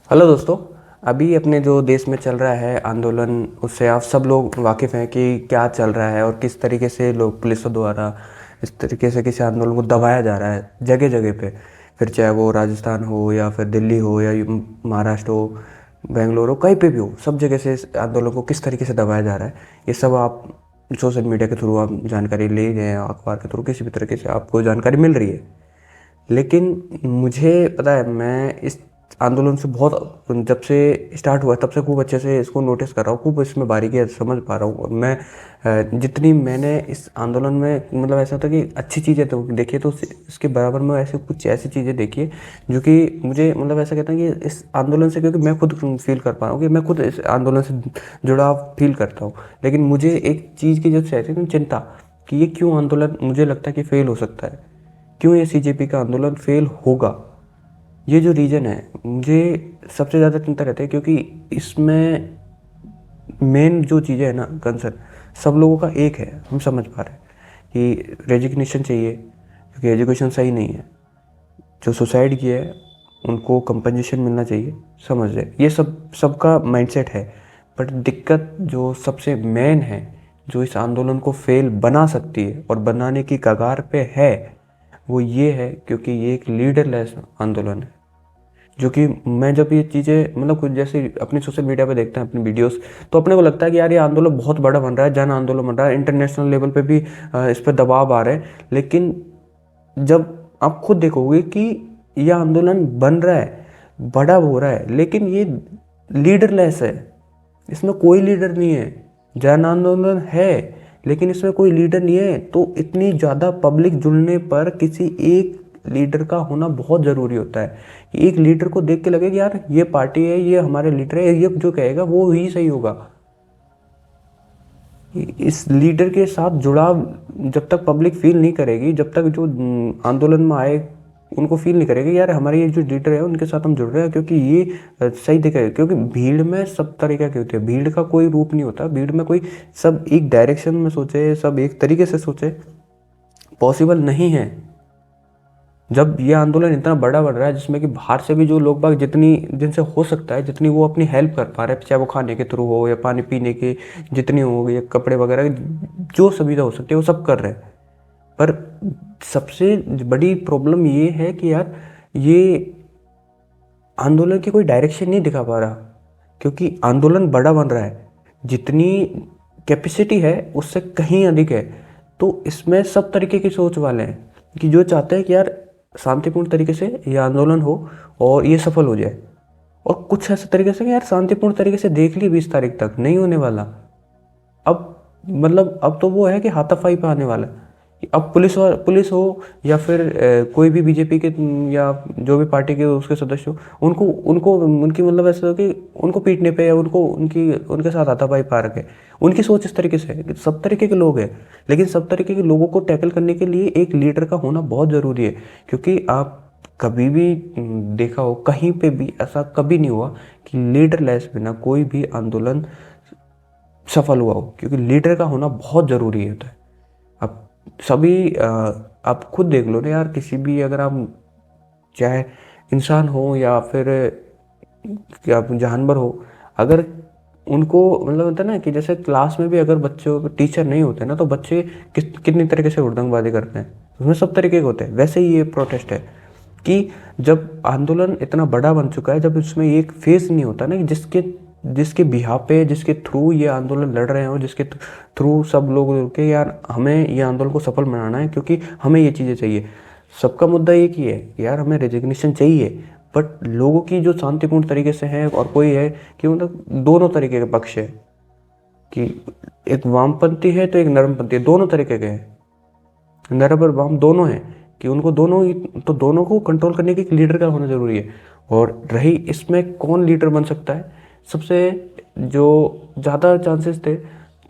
Hello दोस्तों। अभी अपने जो देश में चल रहा है आंदोलन, उससे आप सब लोग वाकिफ़ हैं कि क्या चल रहा है और किस तरीके से लोग पुलिसों द्वारा इस तरीके से किसी आंदोलन को दबाया जा रहा है जगह जगह पे। फिर चाहे वो राजस्थान हो या फिर दिल्ली हो या महाराष्ट्र हो, बेंगलोर हो, कहीं पे भी हो, सब जगह से इस आंदोलन को किस तरीके से दबाया जा रहा है, ये सब आप सोशल मीडिया के थ्रू आप जानकारी ले रहे हैं, अखबार के थ्रू किसी भी तरीके से आपको जानकारी मिल रही है। लेकिन मुझे पता है, मैं इस आंदोलन से बहुत, जब से स्टार्ट हुआ तब से खूब अच्छे से इसको नोटिस कर रहा हूँ, खूब इसमें बारीकी से समझ पा रहा हूँ। और मैं जितनी मैंने इस आंदोलन में, मतलब ऐसा होता कि अच्छी चीज़ें तो देखी है, तो इसके बराबर में ऐसे कुछ ऐसी चीज़ें देखी है जो कि मुझे, मतलब ऐसा कहता है कि इस आंदोलन से, क्योंकि मैं खुद फील कर पा रहा हूँ कि मैं खुद इस आंदोलन से जुड़ाव फील करता हूँ। लेकिन मुझे एक चीज़ की जो सहती है चिंता, कि ये क्यों आंदोलन मुझे लगता है कि फेल हो सकता है, क्यों ये सीजेपी का आंदोलन फेल होगा। ये जो रीज़न है, मुझे सबसे ज़्यादा चिंता रहती है, क्योंकि इसमें मेन जो चीज़ें है ना, कंसर्न सब लोगों का एक है। हम समझ पा रहे हैं कि रेजिग्नेशन चाहिए क्योंकि एजुकेशन सही नहीं है, जो सुसाइड किया है उनको कंपनसेशन मिलना चाहिए, समझ रहे, ये सब सबका माइंडसेट है। बट दिक्कत जो सबसे मेन है, जो इस आंदोलन को फेल बना सकती है और बनाने की कगार पे है, वो ये है क्योंकि ये एक लीडरलेस आंदोलन है। जो कि मैं जब ये चीज़ें, मतलब कुछ जैसे अपनी सोशल मीडिया पे देखते हैं अपनी वीडियोस, तो अपने को लगता है कि यार ये आंदोलन बहुत बड़ा बन रहा है, जन आंदोलन बन रहा है, इंटरनेशनल लेवल पे भी इस पर दबाव आ रहे हैं। लेकिन जब आप खुद देखोगे कि यह आंदोलन बन रहा है, बड़ा हो रहा है, लेकिन ये लीडरलेस है, इसमें कोई लीडर नहीं है। जन आंदोलन है लेकिन इसमें कोई लीडर नहीं है। तो इतनी ज़्यादा पब्लिक जुड़ने पर किसी एक लीडर का होना बहुत ज़रूरी होता है। कि एक लीडर को देख के लगे कि यार ये पार्टी है, ये हमारे लीडर है, ये जो कहेगा वो ही सही होगा। इस लीडर के साथ जुड़ाव जब तक पब्लिक फील नहीं करेगी, जब तक जो आंदोलन में आए उनको फील नहीं करेगी यार हमारे ये जो लीडर है उनके साथ हम जुड़ रहे हैं, क्योंकि ये सही दिखेगा। क्योंकि भीड़ में सब तरीके के होते हैं, भीड़ का कोई रूप नहीं होता, भीड़ में कोई सब एक डायरेक्शन में सोचे, सब एक तरीके से सोचे, पॉसिबल नहीं है। जब ये आंदोलन इतना बड़ा बढ़ रहा है जिसमें कि बाहर से भी जो लोग बाग, जितनी जिनसे हो सकता है, जितनी वो अपनी हेल्प कर पा रहे हैं, चाहे वो खाने के थ्रू हो या पानी पीने के जितनी हो, या कपड़े वगैरह जो सुविधा हो सकती है वो सब कर रहे हैं। पर सबसे बड़ी प्रॉब्लम ये है कि यार ये आंदोलन की कोई डायरेक्शन नहीं दिखा पा रहा, क्योंकि आंदोलन बड़ा बन रहा है, जितनी कैपेसिटी है उससे कहीं अधिक है। तो इसमें सब तरीके की सोच वाले हैं कि जो चाहते हैं कि यार शांतिपूर्ण तरीके से ये आंदोलन हो और ये सफल हो जाए। और कुछ ऐसे तरीके से कि यार शांतिपूर्ण तरीके से देख ली 20 तारीख तक नहीं होने वाला। अब मतलब अब तो वो है कि हाथापाई पे आने वाला है। कि अब पुलिस हो या फिर कोई भी बीजेपी के या जो भी पार्टी के उसके सदस्य हो, उनको उनको उनकी, मतलब ऐसा हो कि उनको पीटने पे या उनको उनके साथ हाथापाई पा रखे। उनकी सोच इस तरीके से है कि सब तरीके के लोग हैं, लेकिन सब तरीके के लोगों को टैकल करने के लिए एक लीडर का होना बहुत ज़रूरी है। क्योंकि आप कभी भी देखा हो, कहीं पे भी ऐसा कभी नहीं हुआ कि लीडर लेस बिना कोई भी आंदोलन सफल हुआ हो, क्योंकि लीडर का होना बहुत ज़रूरी होता है। अब सभी आप खुद देख लो ना यार, किसी भी, अगर आप चाहे इंसान हो या फिर क्या जानवर हो, अगर उनको, मतलब होता है ना कि जैसे क्लास में भी अगर बच्चों टीचर नहीं होते ना, तो बच्चे कितनी तरीके से हुड़दंगबाजी करते हैं, उसमें सब तरीके के होते हैं। वैसे ही ये प्रोटेस्ट है कि जब आंदोलन इतना बड़ा बन चुका है, जब इसमें एक फेस नहीं होता ना कि जिसके जिसके बिहाफ पे, जिसके थ्रू ये आंदोलन लड़ रहे हो, जिसके थ्रू सब लोग के यार हमें ये आंदोलन को सफल बनाना है, क्योंकि हमें ये चीज़ें चाहिए। सबका मुद्दा एक ही है यार, हमें रेजिग्नेशन चाहिए। बट लोगों की जो शांतिपूर्ण तरीके से है, और कोई है कि मतलब दोनों तरीके के पक्ष है, कि एक वामपंथी है तो एक नरमपंथी है, दोनों तरीके के हैं, नरम और वाम दोनों हैं, कि उनको दोनों ही, तो दोनों को कंट्रोल करने के एक लीडर का होना ज़रूरी है। और रही इसमें कौन लीडर बन सकता है, सबसे जो ज़्यादा चांसेस थे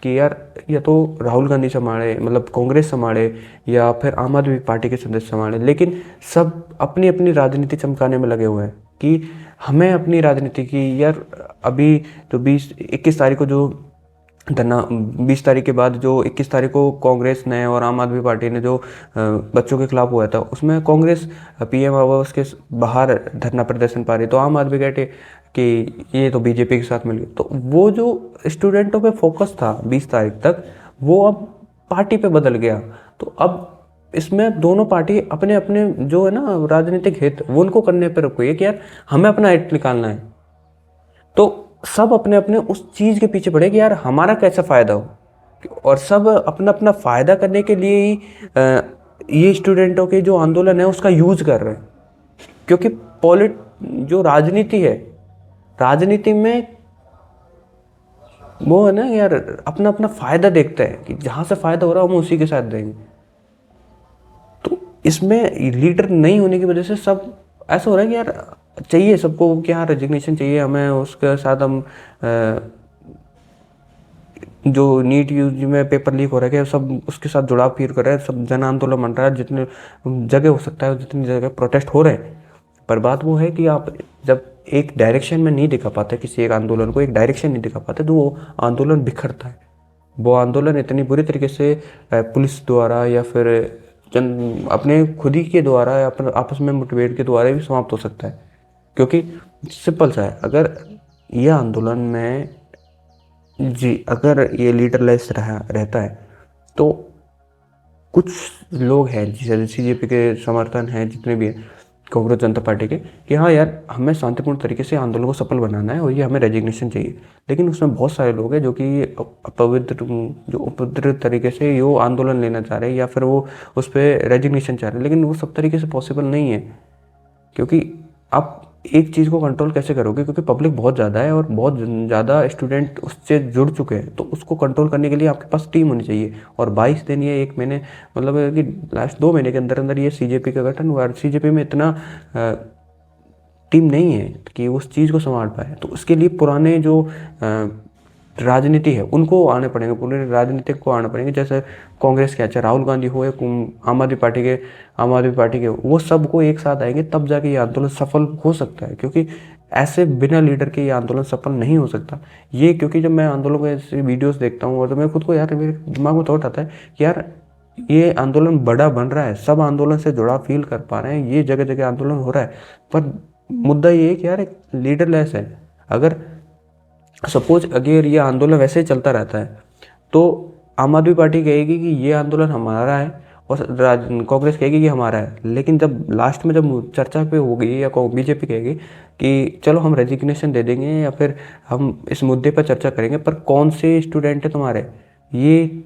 कि यार या तो राहुल गांधी संभाले, मतलब कांग्रेस संभाले, या फिर आम आदमी पार्टी के सदस्य संभाले। लेकिन सब अपनी अपनी राजनीति चमकाने में लगे हुए हैं कि हमें अपनी राजनीति की, यार अभी तो 21 तारीख को जो धरना, 20 तारीख के बाद जो 21 तारीख को कांग्रेस ने और आम आदमी पार्टी ने जो बच्चों के खिलाफ हुआ था, उसमें कांग्रेस पीएम आवास के बाहर धरना प्रदर्शन पा रही, तो आम आदमी कि ये तो बीजेपी के साथ मिल गए। तो वो जो स्टूडेंटों पे फोकस था 20 तारीख तक, वो अब पार्टी पे बदल गया। तो अब इसमें दोनों पार्टी अपने अपने जो है ना राजनीतिक हित, वो उनको करने पे रुकी है कि यार हमें अपना हित निकालना है। तो सब अपने अपने उस चीज़ के पीछे पड़े कि यार हमारा कैसा फ़ायदा हो, और सब अपना अपना फ़ायदा करने के लिए ही ये स्टूडेंटों के जो आंदोलन है उसका यूज़ कर रहे हैं। क्योंकि जो राजनीति है, राजनीति में वो है ना यार, अपना अपना फ़ायदा देखते हैं कि जहाँ से फ़ायदा हो रहा है हम उसी के साथ देंगे। तो इसमें लीडर नहीं होने की वजह से सब ऐसा हो रहा है कि यार चाहिए सबको कि हाँ रेजिग्नेशन चाहिए हमें, उसके साथ हम जो नीट यूज में पेपर लीक हो रहा है सब उसके साथ जुड़ाव फील कर रहे हैं, सब जन आंदोलन बन रहा है, जितने जगह हो सकता है जितनी जगह प्रोटेस्ट हो रहे हैं। पर बात वो है कि आप जब एक डायरेक्शन में नहीं दिखा पाते, किसी एक आंदोलन को एक डायरेक्शन नहीं दिखा पाते, तो वो आंदोलन बिखरता है। वो आंदोलन इतनी बुरी तरीके से पुलिस द्वारा या फिर जन अपने खुद ही के द्वारा या अपने आपस में मुठभेड़ के द्वारा भी समाप्त हो सकता है। क्योंकि सिंपल सा है, अगर ये आंदोलन में जी अगर ये लीडरलेस रहता है तो कुछ लोग हैं जैसे सीजेपी के समर्थन हैं जितने भी हैं कांग्रेस जनता पार्टी के, कि हाँ यार हमें शांतिपूर्ण तरीके से आंदोलन को सफल बनाना है और ये हमें रेजिग्नेशन चाहिए। लेकिन उसमें बहुत सारे लोग हैं जो कि उपद्रव तरीके से यो आंदोलन लेना चाह रहे हैं या फिर वो उस पर रेजिग्नेशन चाह रहे हैं, लेकिन वो सब तरीके से पॉसिबल नहीं है। क्योंकि आप एक चीज़ को कंट्रोल कैसे करोगे, क्योंकि पब्लिक बहुत ज़्यादा है और बहुत ज़्यादा स्टूडेंट उससे जुड़ चुके हैं। तो उसको कंट्रोल करने के लिए आपके पास टीम होनी चाहिए। और 22 दिन या 1 महीने, मतलब है कि लास्ट 2 महीने के अंदर अंदर ये सीजेपी का गठन हुआ, और सीजेपी में इतना टीम नहीं है कि उस चीज़ को संभाल पाए। तो उसके लिए पुराने जो राजनीति है उनको आने पड़ेंगे, पूरे राजनीतिक को आने पड़ेंगे। जैसे कांग्रेस के, चाहे राहुल गांधी हो या आम आदमी पार्टी के, वो सबको एक साथ आएंगे तब जाके ये आंदोलन सफल हो सकता है। क्योंकि ऐसे बिना लीडर के ये आंदोलन सफल नहीं हो सकता। ये क्योंकि जब मैं आंदोलन के ऐसे वीडियोस देखता हूँ और तो मैं खुद को यार मेरे दिमाग में थॉट आता है कि यार ये आंदोलन बड़ा बन रहा है, सब आंदोलन से जुड़ा फील कर पा रहे हैं, ये जगह जगह आंदोलन हो रहा है, पर मुद्दा ये है कि यार एक लीडरलेस है। अगर सपोज अगर ये आंदोलन वैसे ही चलता रहता है तो आम आदमी पार्टी कहेगी कि ये आंदोलन हमारा है और कांग्रेस कहेगी कि हमारा है। लेकिन जब लास्ट में जब चर्चा पे होगी या बीजेपी कहेगी कि चलो हम रेजिग्नेशन दे देंगे या फिर हम इस मुद्दे पर चर्चा करेंगे, पर कौन से स्टूडेंट है तुम्हारे, ये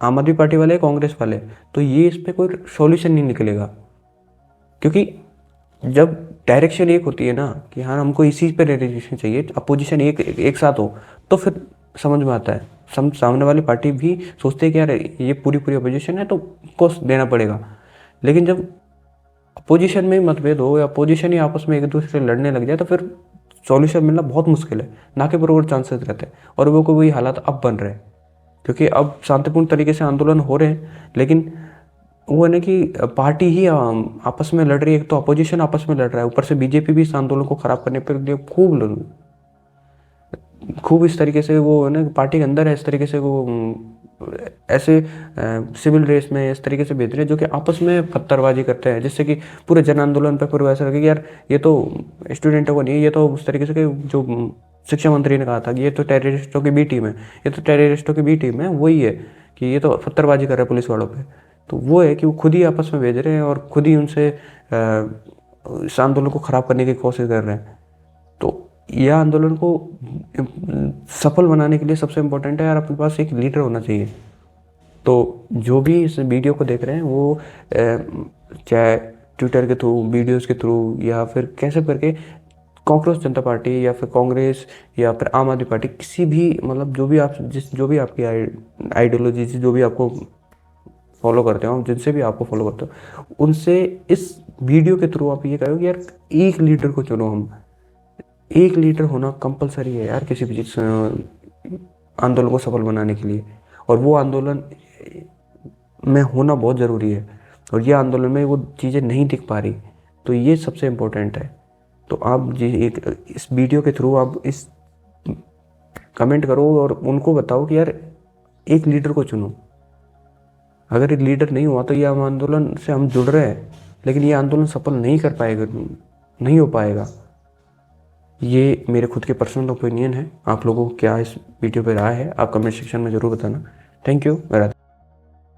आम आदमी पार्टी वाले कांग्रेस वाले, तो ये इस पर कोई सॉल्यूशन नहीं निकलेगा। क्योंकि जब डायरेक्शन एक होती है ना कि हाँ हमको इसी पे रेजिग्नेशन चाहिए, अपोजिशन एक साथ हो, तो फिर समझ में आता है। सामने वाली पार्टी भी सोचते हैं कि यार ये पूरी पूरी अपोजिशन है तो उसको देना पड़ेगा। लेकिन जब अपोजिशन में मतभेद हो या अपोजिशन ही आपस में एक दूसरे से लड़ने लग जाए तो फिर सॉल्यूशन मिलना बहुत मुश्किल है, ना के बराबर चांसेस रहते हैं। और वो कोई हालात अब बन रहे हैं क्योंकि अब शांतिपूर्ण तरीके से आंदोलन हो रहे हैं, लेकिन वो है ना कि पार्टी ही आपस में लड़ रही है। एक तो अपोजिशन आपस में लड़ रहा है, ऊपर से बीजेपी भी इस आंदोलन को खराब करने पर लिए खूब इस तरीके से वो है ना पार्टी के अंदर है, इस तरीके से वो ऐसे सिविल रेस में इस तरीके से भेज रहे हैं जो कि आपस में पत्थरबाजी करते हैं, जिससे कि पूरे जन आंदोलन पर पूरा ऐसा लगे कि यार ये तो स्टूडेंटों को नहीं, ये तो उस तरीके से कि जो शिक्षा मंत्री ने कहा था कि ये तो टेररिस्टों की बी टीम है, ये तो टेररिस्टों की बी टीम है, वही है कि ये तो पत्थरबाजी कर रहे हैं पुलिस वालों पे। तो वो है कि वो खुद ही आपस में भेज रहे हैं और खुद ही उनसे इस आंदोलन को ख़राब करने की कोशिश कर रहे हैं। तो यह आंदोलन को सफल बनाने के लिए सबसे इम्पोर्टेंट है यार अपने पास एक लीडर होना चाहिए। तो जो भी इस वीडियो को देख रहे हैं वो चाहे ट्विटर के थ्रू, वीडियोस के थ्रू या फिर कैसे करके कांग्रेस जनता पार्टी या फिर कांग्रेस या फिर आम आदमी पार्टी, किसी भी मतलब जो भी आपकी आइडियोलॉजी जो भी आपको फॉलो करते हो, जिनसे भी आपको फॉलो करते हो, उनसे इस वीडियो के थ्रू आप ये कहो कि यार एक लीडर को चुनो। हम एक लीडर होना कंपलसरी है यार किसी भी चीज़ आंदोलन को सफल बनाने के लिए, और वो आंदोलन में होना बहुत ज़रूरी है। और ये आंदोलन में वो चीज़ें नहीं दिख पा रही, तो ये सबसे इम्पोर्टेंट है। तो आप जी एक इस वीडियो के थ्रू आप इस कमेंट करो और उनको बताओ कि यार एक लीडर को चुनो। अगर एक लीडर नहीं हुआ तो ये आंदोलन से हम जुड़ रहे हैं, लेकिन ये आंदोलन सफल नहीं कर पाएगा, नहीं हो पाएगा। ये मेरे खुद के पर्सनल ओपिनियन है। आप लोगों को क्या इस वीडियो पे राय है, आप कमेंट सेक्शन में ज़रूर बताना। Thank you.